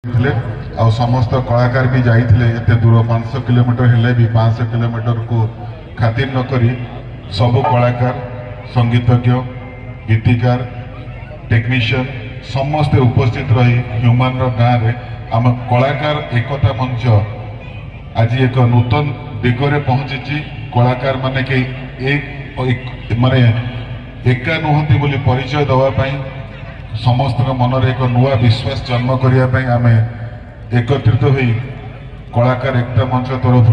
आ समस्त कलाकार भी जाइए एत दूर 500 किलोमीटर हेले भी 500 किलोमीटर को खातिर न करी सबु कलाकार संगीतज्ञ गीतिकार टेक्नीशियन समस्ते उपस्थित रही ह्यूमान गाँव में आम कलाकार एकता मंच आज एक नूतन दिगरे पहुंची कलाकार माने के एक माने एका नुहति बोली परिचय दवापाई समस्त मनरे एक नुआ विश्वास जन्म करने आम एकत्रित होई कलाकार एकता मंच तरफ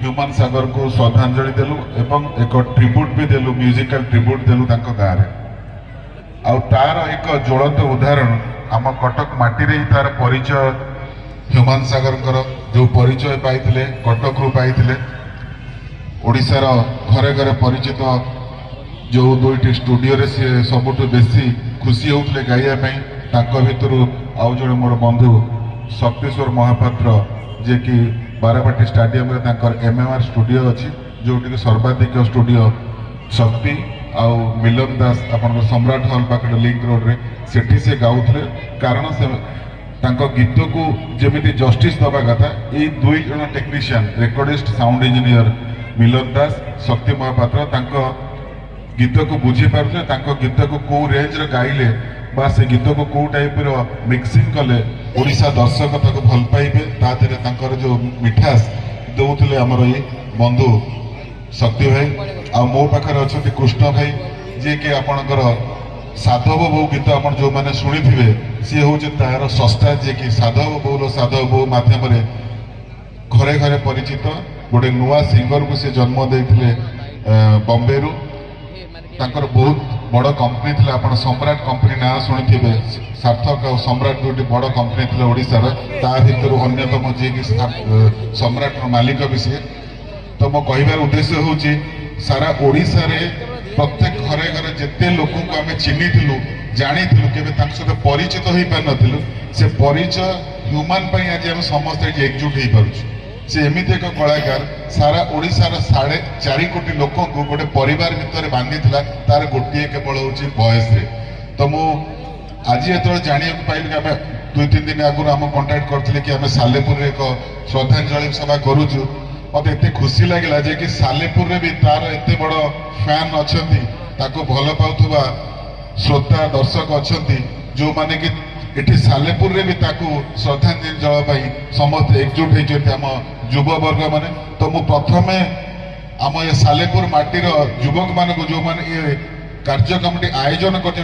ह्यूमान सागर को श्रद्धांजलि देलु एवं एक ट्रिब्यूट भी देलु म्यूजिकल ट्रिब्यूट देलु तांको गाँव रे आ तार एक ज्वलंत उदाहरण आम कटक माटी रे तार परिचय ह्यूमान सागर जो परिचय पाइथिले कटक रु पाइथिले ओडिशार घरे घरे परिचित जो दुईटी स्टूडियो रे से सबुठु बेसी खुशी होउतले गाइया पई तांको भितरु आउ जणे मोर बंधु शक्तिश्वर महापात्र जे कि बाराबाटी स्टाडियम रे तांकर एमएमआर स्टूडियो अछि जोटी सर्वाधिक स्टूडियो शक्ति आउ मिलन दास अपन सम्राट हॉल पाखरे लिंक रोड रे सेठी से गाउथले कारण से तांको गीत को जेमिति जस्टिस दबा कथा ये दुई जन टेक्नीशियन रेकॉर्डिस्ट साउंड इंजीनियर मिलन दास शक्ति महापात्र तांको गीत को बुझी पारे तांको गीत को कौ रेंज रे गाइले बा से गीत को कौ टाइप रो मिक्सिंग कले ओडिशा दर्शक ताको भल पाइबे ताते तांकर जो मिठास दउथले हमर ये बंधु शक्ति भाई आ मो पाखरे अछथि कृष्ण भाई जे के आपनकर साधव बो गीत आप जो मैंने शुणी थे सी हूँ तार सस्ता जे कि साधव बो माध्यम घरे घरे परिचित गोटे नुआ सिंगर को सी जन्म देते बॉम्बे रु तांकर बहुत बड़ कंपनी थी आप सम्राट कंपनी ना शुणी थे सार्थक और सम्राट दुटी बड़ कंपनी थी ओडिशार ता भितर अन्यतम जे कि सम्राट मालिक भी सी तो मो कहबार उद्देश्य हूँ सारा ओडिशा रे प्रत्येक घरे घरे जिते लोक को आम चिन्ही जानी केवे सहित परिचित हो पार नथिलु से परिचय ह्यूमान पाई आज आम समस्त एकजुट हो पारुछु से एमिति एक कलाकार सारा ओडिशार 4.5 कोटी लोक को गोटे परिवार भितर बांधी तार गोटे केवल हूँ बयस रे तो मु आज जो जाना पाइल कि आम 2-3 दिन आगु आम कंटाक्ट करते कि आम सालेपुर एक श्रद्धांजलि सभा करुचु मत एत खुशी लगे जे कि सालेपुर रे भी तार एत बड़ फैन अच्छा भल पाउथुबा श्रोता दर्शक अच्छा जो माने कि एठी सालेपुर रे भी श्रद्धांजलि जवाई समस्त एकजुट होती आम युववर्ग माने तो मु प्रथमे आम ये सालेपुर माटीर युवक मान जो माने ये कार्यक्रम आयोजन कर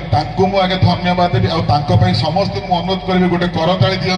आगे धन्यवाद देवी आ समस्त अनुरोध करी गोटे करताली दियो।